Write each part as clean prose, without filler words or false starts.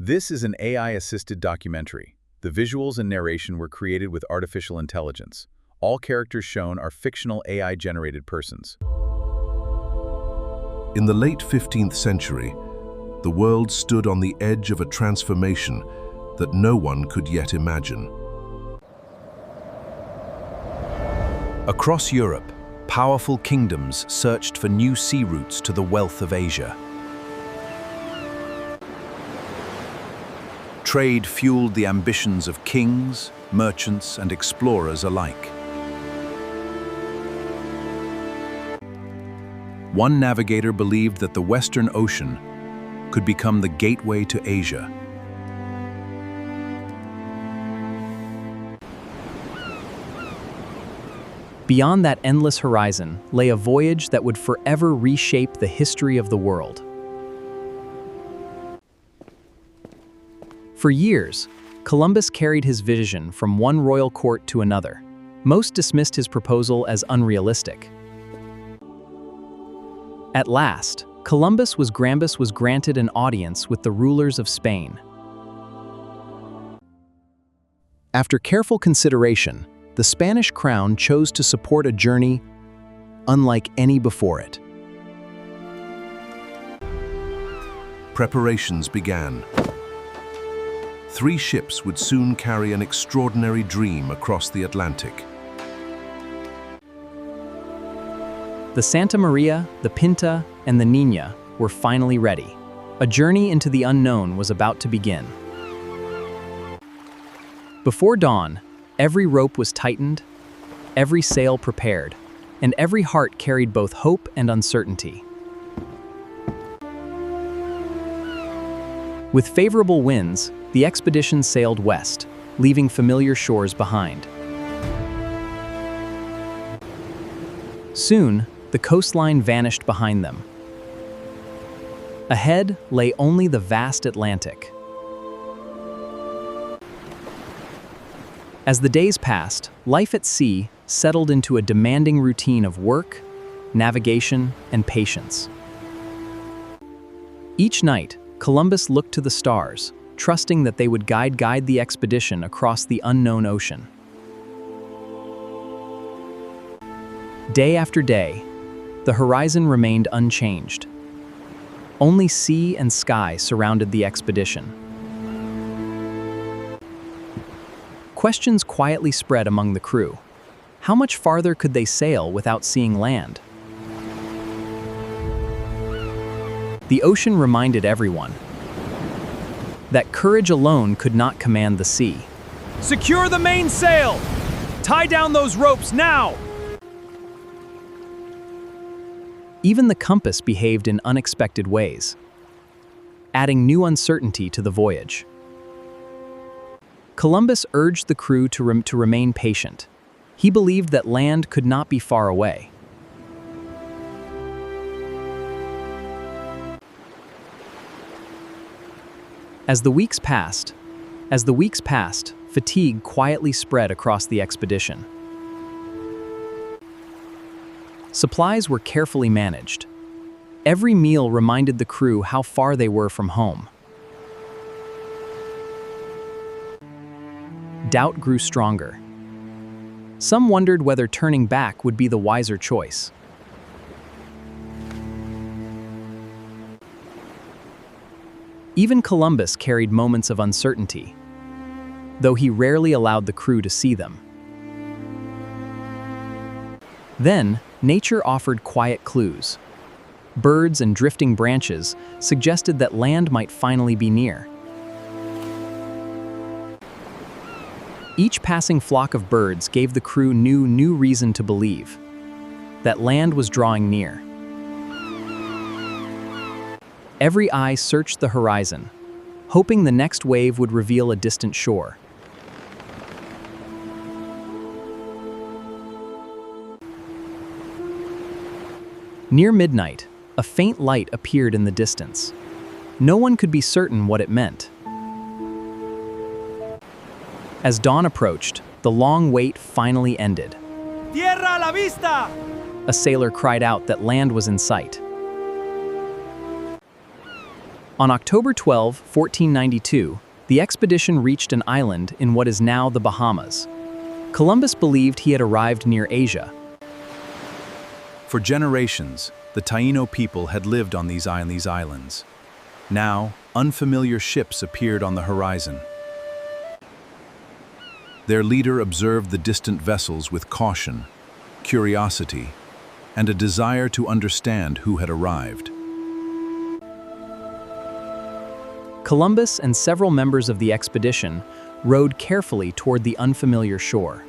This is an AI-assisted documentary. The visuals and narration were created with artificial intelligence. All characters shown are fictional AI-generated persons. In the late 15th century, the world stood on the edge of a transformation that no one could yet imagine. Across Europe, powerful kingdoms searched for new sea routes to the wealth of Asia. Trade fueled the ambitions of kings, merchants, and explorers alike. One navigator believed that the Western Ocean could become the gateway to Asia. Beyond that endless horizon lay a voyage that would forever reshape the history of the world. For years, Columbus carried his vision from one royal court to another. Most dismissed his proposal as unrealistic. At last, Columbus was granted an audience with the rulers of Spain. After careful consideration, the Spanish crown chose to support a journey unlike any before it. Preparations began. 3 ships would soon carry an extraordinary dream across the Atlantic. The Santa Maria, the Pinta, and the Niña were finally ready. A journey into the unknown was about to begin. Before dawn, every rope was tightened, every sail prepared, and every heart carried both hope and uncertainty. With favorable winds, the expedition sailed west, leaving familiar shores behind. Soon, the coastline vanished behind them. Ahead lay only the vast Atlantic. As the days passed, life at sea settled into a demanding routine of work, navigation, and patience. Each night, Columbus looked to the stars, trusting that they would guide the expedition across the unknown ocean. Day after day, the horizon remained unchanged. Only sea and sky surrounded the expedition. Questions quietly spread among the crew. How much farther could they sail without seeing land? The ocean reminded everyone that courage alone could not command the sea. Secure the mainsail! Tie down those ropes now! Even the compass behaved in unexpected ways, adding new uncertainty to the voyage. Columbus urged the crew to remain patient. He believed that land could not be far away. As the weeks passed, fatigue quietly spread across the expedition. Supplies were carefully managed. Every meal reminded the crew how far they were from home. Doubt grew stronger. Some wondered whether turning back would be the wiser choice. Even Columbus carried moments of uncertainty, though he rarely allowed the crew to see them. Then, nature offered quiet clues. Birds and drifting branches suggested that land might finally be near. Each passing flock of birds gave the crew new reason to believe that land was drawing near. Every eye searched the horizon, hoping the next wave would reveal a distant shore. Near midnight, a faint light appeared in the distance. No one could be certain what it meant. As dawn approached, the long wait finally ended. Tierra a la vista! A sailor cried out that land was in sight. On October 12, 1492, the expedition reached an island in what is now the Bahamas. Columbus believed he had arrived near Asia. For generations, the Taíno people had lived on these islands. Now, unfamiliar ships appeared on the horizon. Their leader observed the distant vessels with caution, curiosity, and a desire to understand who had arrived. Columbus and several members of the expedition rowed carefully toward the unfamiliar shore.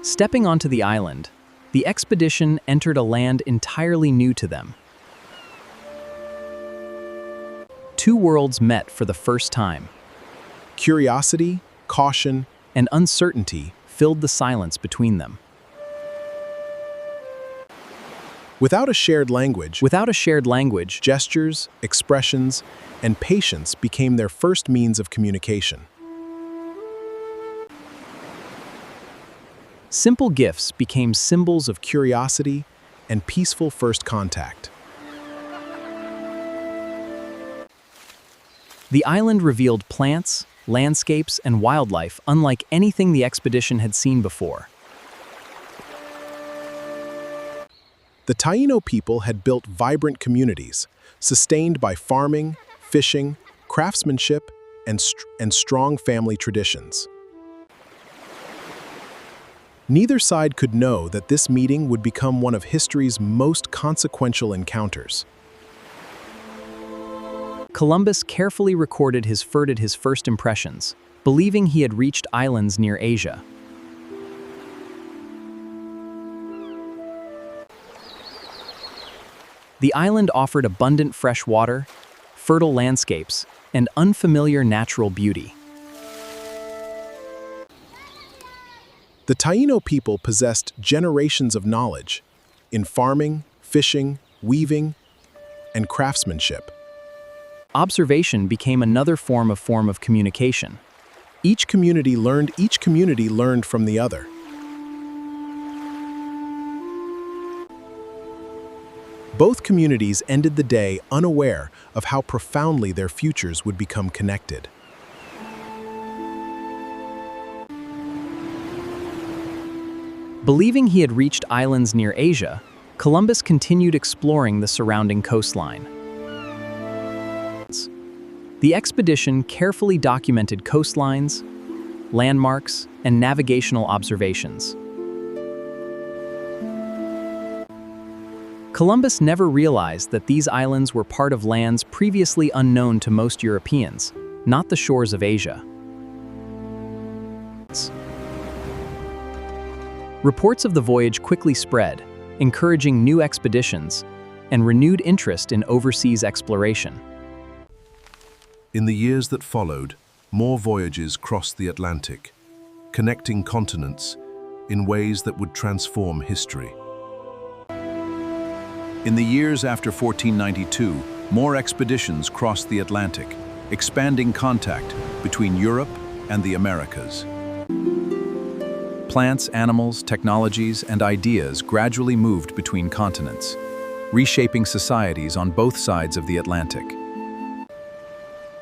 Stepping onto the island, the expedition entered a land entirely new to them. Two worlds met for the first time. Curiosity, caution, And uncertainty filled the silence between them. without a shared language, Gestures, expressions, and patience became their first means of communication. simple gifts became symbols of Curiosity and peaceful first contact. The island revealed plants, landscapes, and wildlife unlike anything the expedition had seen before. The Taíno people had built vibrant communities, sustained by farming, fishing, craftsmanship, and strong family traditions. Neither side could know that this meeting would become one of history's most consequential encounters. Columbus carefully recorded his first impressions, believing he had reached islands near Asia. The island offered abundant fresh water, fertile landscapes, and unfamiliar natural beauty. The Taíno people possessed generations of knowledge in farming, fishing, weaving, and craftsmanship. Observation became another form of communication. Each community learned from the other. Both communities ended the day unaware of how profoundly their futures would become connected. Believing he had reached islands near Asia, Columbus continued exploring the surrounding coastline. The expedition carefully documented coastlines, landmarks, and navigational observations. Columbus never realized that these islands were part of lands previously unknown to most Europeans, not the shores of Asia. Reports of the voyage quickly spread, encouraging new expeditions and renewed interest in overseas exploration. In the years that followed, more voyages crossed the Atlantic, connecting continents in ways that would transform history. In the years after 1492, more expeditions crossed the Atlantic, expanding contact between Europe and the Americas. Plants, animals, technologies, and ideas gradually moved between continents, reshaping societies on both sides of the Atlantic.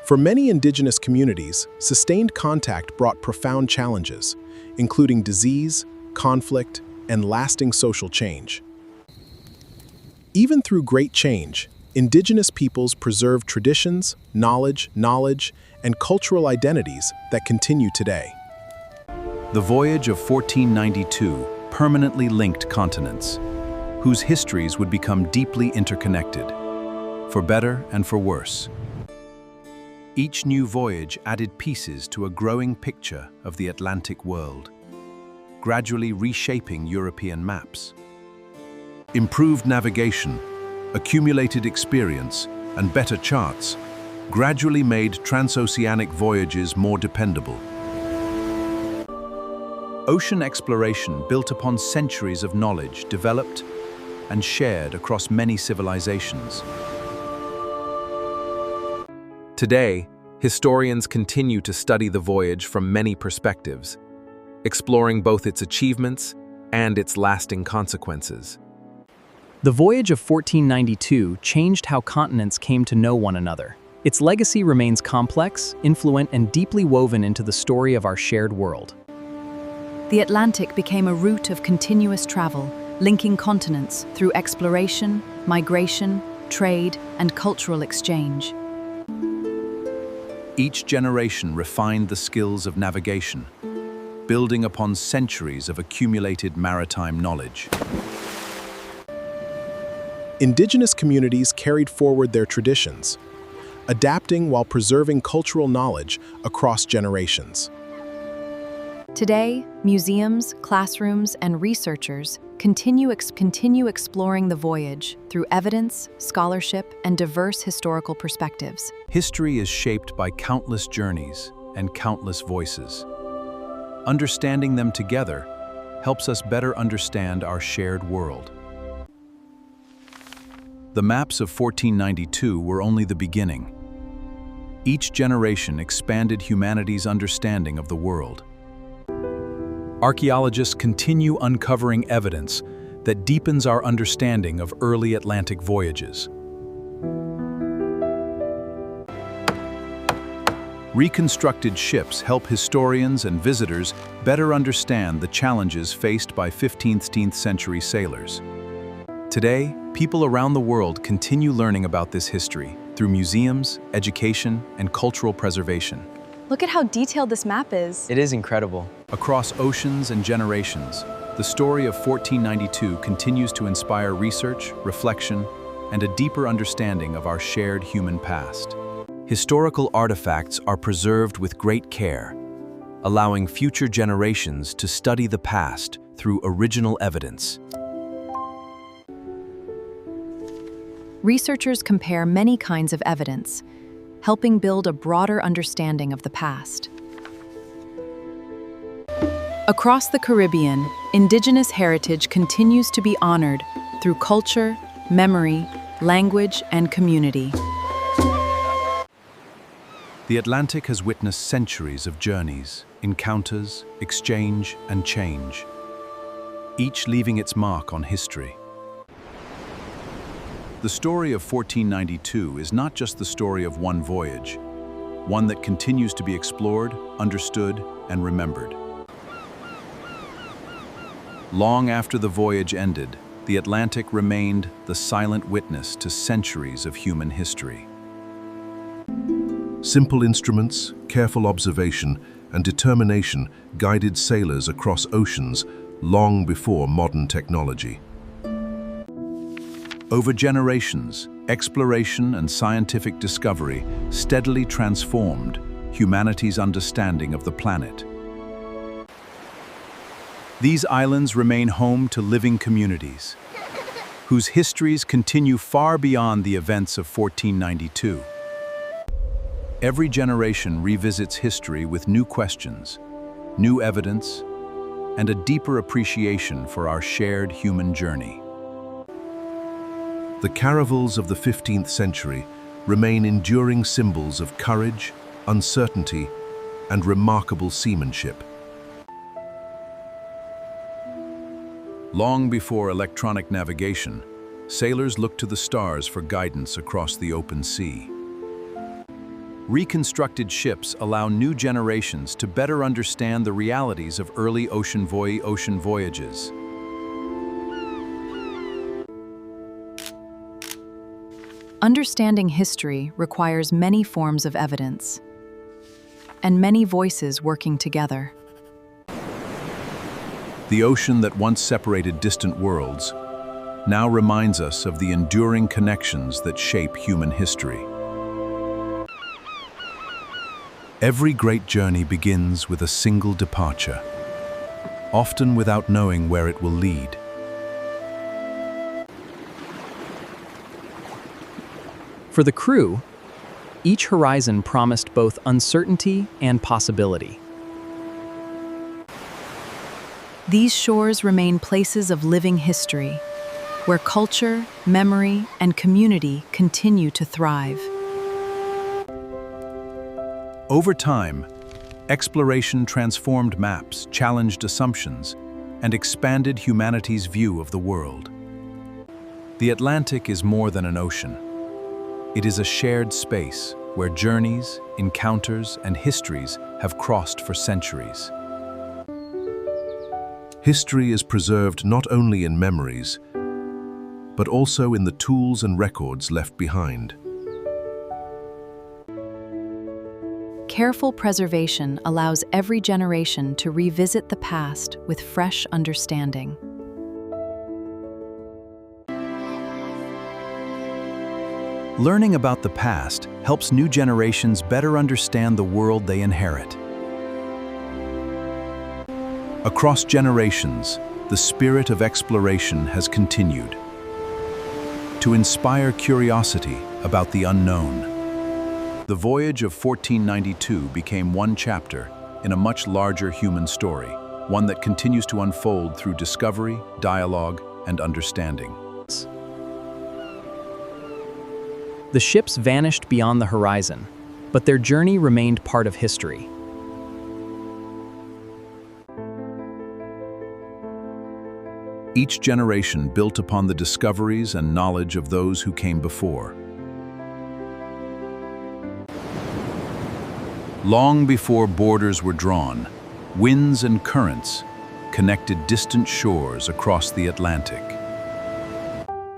For many indigenous communities, sustained contact brought profound challenges, including disease, conflict, and lasting social change. Even through great change, indigenous peoples preserved traditions, knowledge, and cultural identities that continue today. The voyage of 1492 permanently linked continents, whose histories would become deeply interconnected, for better and for worse. Each new voyage added pieces to a growing picture of the Atlantic world, gradually reshaping European maps. Improved navigation, accumulated experience, and better charts gradually made transoceanic voyages more dependable. Ocean exploration built upon centuries of knowledge developed and shared across many civilizations. Today, historians continue to study the voyage from many perspectives, exploring both its achievements and its lasting consequences. The voyage of 1492 changed how continents came to know one another. Its legacy remains complex, influential, and deeply woven into the story of our shared world. The Atlantic became a route of continuous travel, linking continents through exploration, migration, trade, and cultural exchange. Each generation refined the skills of navigation, building upon centuries of accumulated maritime knowledge. Indigenous communities carried forward their traditions, adapting while preserving cultural knowledge across generations. Today, museums, classrooms, and researchers continue exploring the voyage through evidence, scholarship, and diverse historical perspectives. History is shaped by countless journeys and countless voices. Understanding them together helps us better understand our shared world. The maps of 1492 were only the beginning. Each generation expanded humanity's understanding of the world. Archaeologists continue uncovering evidence that deepens our understanding of early Atlantic voyages. Reconstructed ships help historians and visitors better understand the challenges faced by 15th century sailors. Today, people around the world continue learning about this history through museums, education, and cultural preservation. Look at how detailed this map is. It is incredible. Across oceans and generations, the story of 1492 continues to inspire research, reflection, and a deeper understanding of our shared human past. Historical artifacts are preserved with great care, allowing future generations to study the past through original evidence. Researchers compare many kinds of evidence, helping build a broader understanding of the past. Across the Caribbean, Indigenous heritage continues to be honored through culture, memory, language, and community. The Atlantic has witnessed centuries of journeys, encounters, exchange, and change, each leaving its mark on history. The story of 1492 is not just the story of one voyage, one that continues to be explored, understood, and remembered. Long after the voyage ended, the Atlantic remained the silent witness to centuries of human history. Simple instruments, careful observation, and determination guided sailors across oceans long before modern technology. Over generations, exploration and scientific discovery steadily transformed humanity's understanding of the planet. These islands remain home to living communities, whose histories continue far beyond the events of 1492. Every generation revisits history with new questions, new evidence, and a deeper appreciation for our shared human journey. The caravels of the 15th century remain enduring symbols of courage, uncertainty, and remarkable seamanship. Long before electronic navigation, sailors looked to the stars for guidance across the open sea. Reconstructed ships allow new generations to better understand the realities of early ocean voyages. Understanding history requires many forms of evidence and many voices working together. The ocean that once separated distant worlds now reminds us of the enduring connections that shape human history. Every great journey begins with a single departure, often without knowing where it will lead. For the crew, each horizon promised both uncertainty and possibility. These shores remain places of living history, where culture, memory, and community continue to thrive. Over time, exploration transformed maps, challenged assumptions, and expanded humanity's view of the world. The Atlantic is more than an ocean. It is a shared space where journeys, encounters, and histories have crossed for centuries. History is preserved not only in memories, but also in the tools and records left behind. Careful preservation allows every generation to revisit the past with fresh understanding. Learning about the past helps new generations better understand the world they inherit. Across generations, the spirit of exploration has continued to inspire curiosity about the unknown. The Voyage of 1492 became one chapter in a much larger human story, one that continues to unfold through discovery, dialogue, and understanding. The ships vanished beyond the horizon, but their journey remained part of history. Each generation built upon the discoveries and knowledge of those who came before. Long before borders were drawn, winds and currents connected distant shores across the Atlantic.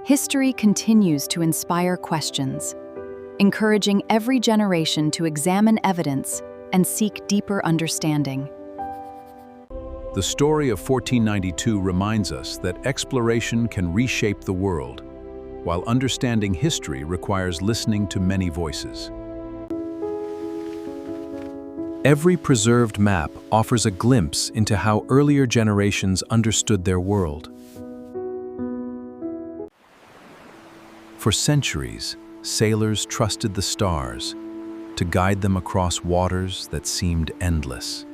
History continues to inspire questions, encouraging every generation to examine evidence and seek deeper understanding. The story of 1492 reminds us that exploration can reshape the world, while understanding history requires listening to many voices. Every preserved map offers a glimpse into how earlier generations understood their world. For centuries, sailors trusted the stars to guide them across waters that seemed endless.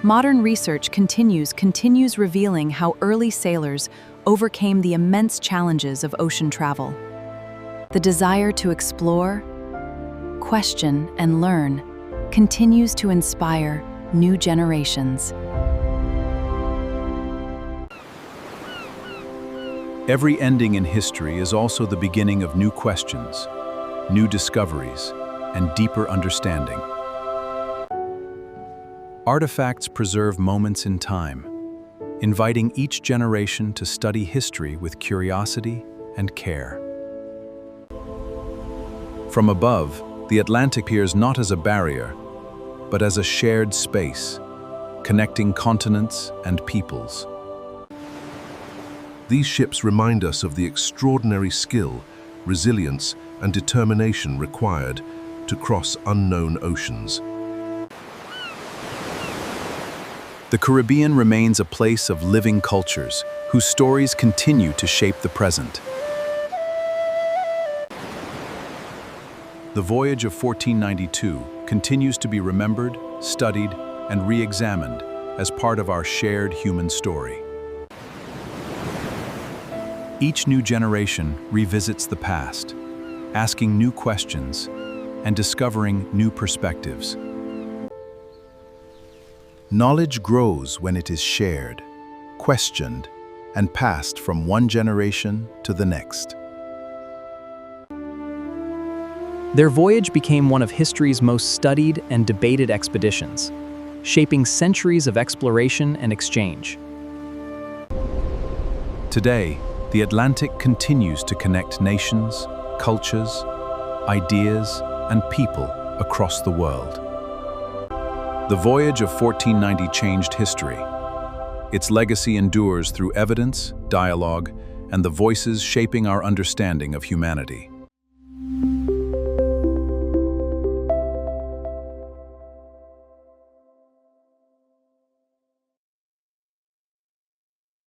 Modern research continues revealing how early sailors overcame the immense challenges of ocean travel. The desire to explore, question, and learn continues to inspire new generations. Every ending in history is also the beginning of new questions, new discoveries, and deeper understanding. Artifacts preserve moments in time, inviting each generation to study history with curiosity and care. From above, the Atlantic appears not as a barrier, but as a shared space, connecting continents and peoples. These ships remind us of the extraordinary skill, resilience, and determination required to cross unknown oceans. The Caribbean remains a place of living cultures whose stories continue to shape the present. The Voyage of 1492 continues to be remembered, studied, and re-examined as part of our shared human story. Each new generation revisits the past, asking new questions and discovering new perspectives. Knowledge grows when it is shared, questioned, and passed from one generation to the next. Their voyage became one of history's most studied and debated expeditions, shaping centuries of exploration and exchange. Today, the Atlantic continues to connect nations, cultures, ideas, and people across the world. The Voyage of 1490 changed history. Its legacy endures through evidence, dialogue, and the voices shaping our understanding of humanity.